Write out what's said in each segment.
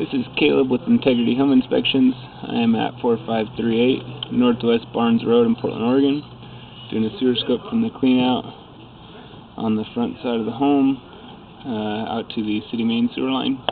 This is Caleb with Integrity Home Inspections. I am at 4538 Northwest Barnes Road in Portland, Oregon, doing a sewer scope from the cleanout on the front side of the home out to the city main sewer line.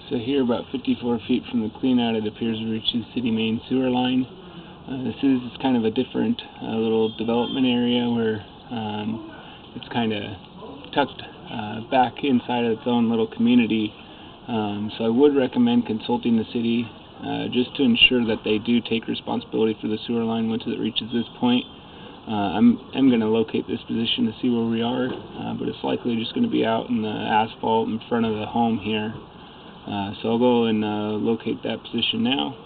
So here, about 54 feet from the cleanout, it appears to reach the city main sewer line. This is kind of a different little development area where it's kind of tucked back inside of its own little community. So I would recommend consulting the city just to ensure that they do take responsibility for the sewer line once it reaches this point. I'm going to locate this position to see where we are, but it's likely just going to be out in the asphalt in front of the home here. So I'll go and locate that position now.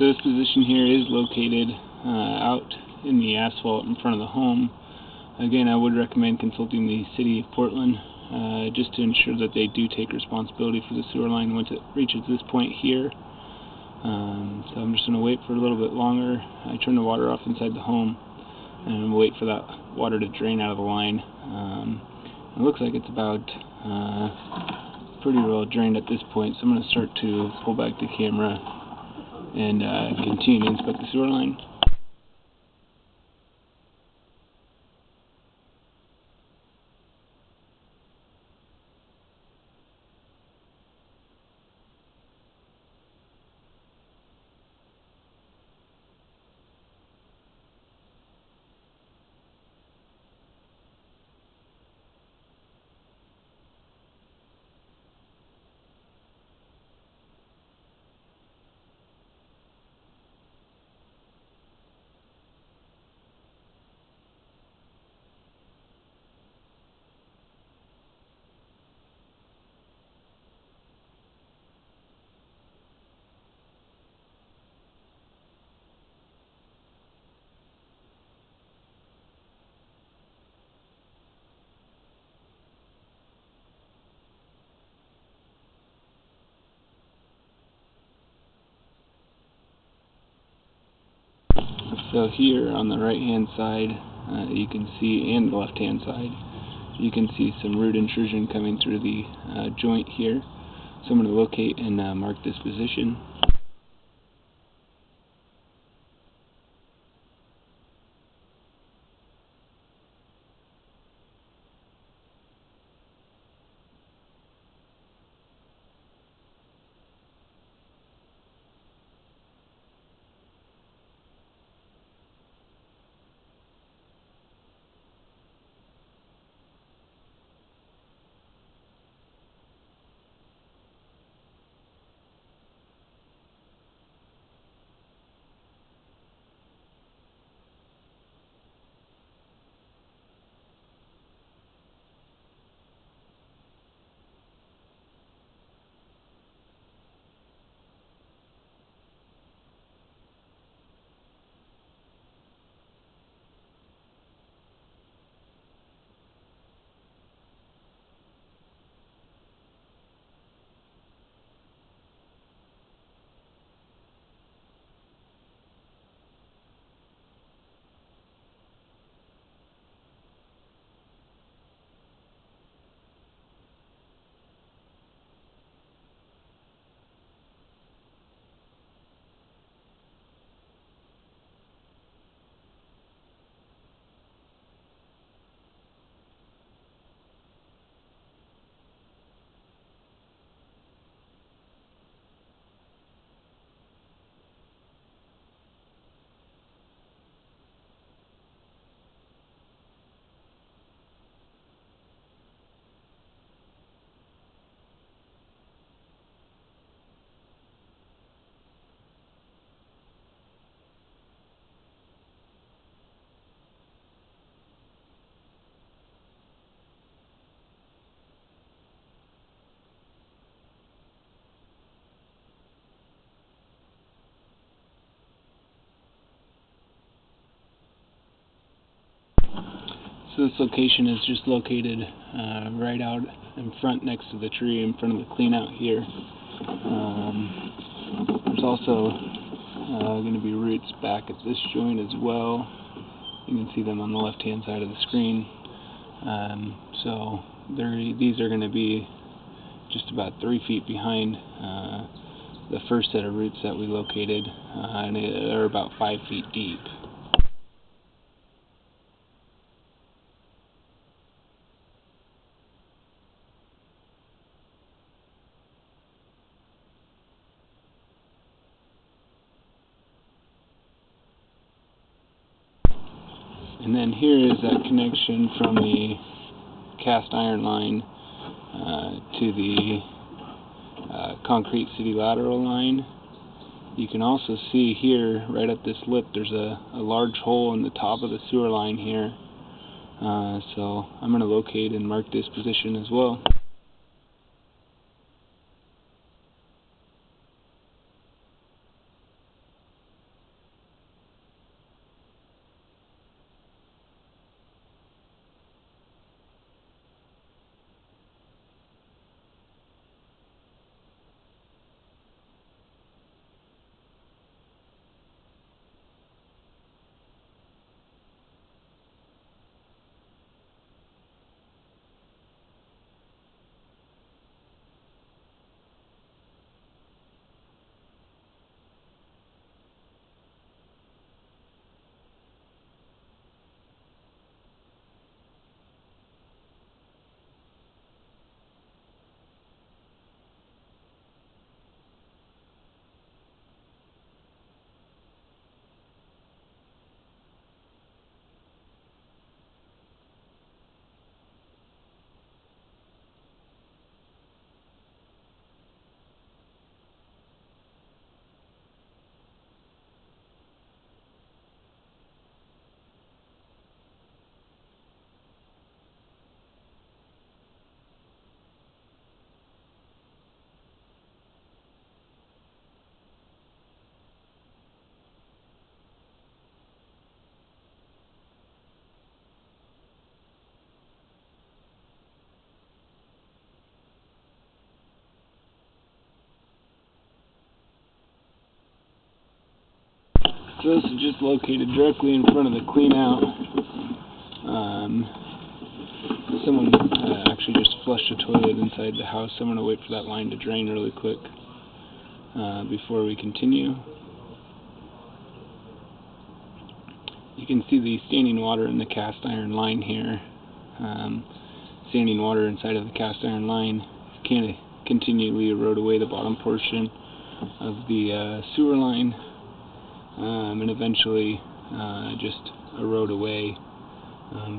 So this position here is located out in the asphalt in front of the home. Again, I would recommend consulting the City of Portland just to ensure that they do take responsibility for the sewer line once it reaches this point here. So I'm just going to wait for a little bit longer. I turn the water off inside the home and wait for that water to drain out of the line. It looks like it's about pretty well drained at this point, so I'm going to start to pull back the camera and continue to inspect the sewer line. So here on the right hand side, you can see, and the left hand side, you can see some root intrusion coming through the joint here. So I'm going to locate and mark this position. So this location is just located right out in front next to the tree in front of the clean out here. There's also going to be roots back at this joint as well. You can see them on the left hand side of the screen. So these are going to be just about 3 feet behind the first set of roots that we located, and they're about 5 feet deep. And then here is that connection from the cast iron line to the concrete city lateral line. You can also see here, right at this lip, there's a large hole in the top of the sewer line here. So I'm going to locate and mark this position as well. So this is just located directly in front of the clean out. Someone actually just flushed a toilet inside the house, so I'm going to wait for that line to drain really quick before we continue. You can see the standing water in the cast iron line here. Standing water inside of the cast iron line can continually erode away the bottom portion of the sewer line, and eventually just erode away.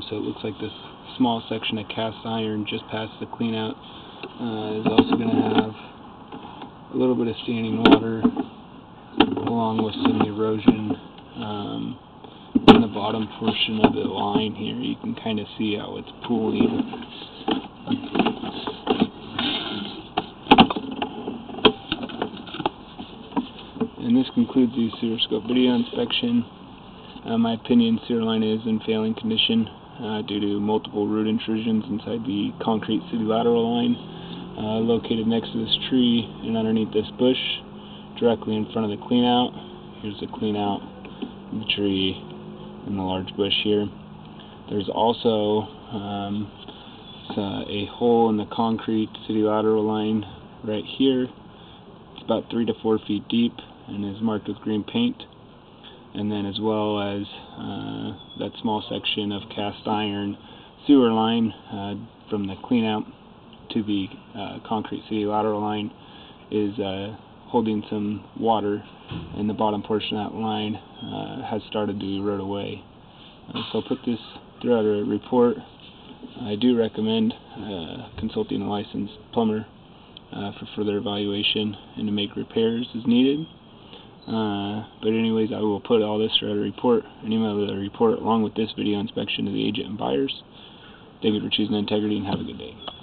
So it looks like this small section of cast iron just past the clean out is also going to have a little bit of standing water along with some erosion in the bottom portion of the line here. You can kind of see how it's pooling. And this concludes the sewer scope video inspection. My opinion, sewer line is in failing condition due to multiple root intrusions inside the concrete city lateral line located next to this tree and underneath this bush directly in front of the clean out. Here's the clean out, the tree, and the large bush here. There's also a hole in the concrete city lateral line right here. It's about 3 to 4 feet deep and is marked with green paint. And then as well as that small section of cast iron sewer line from the clean out to the concrete city lateral line is holding some water, and the bottom portion of that line has started to erode away. So I'll put this throughout a report. I do recommend consulting a licensed plumber for further evaluation and to make repairs as needed. But anyways, I will put all this throughout a report, and email the report along with this video inspection to the agent and buyers. Thank you for choosing integrity, and have a good day.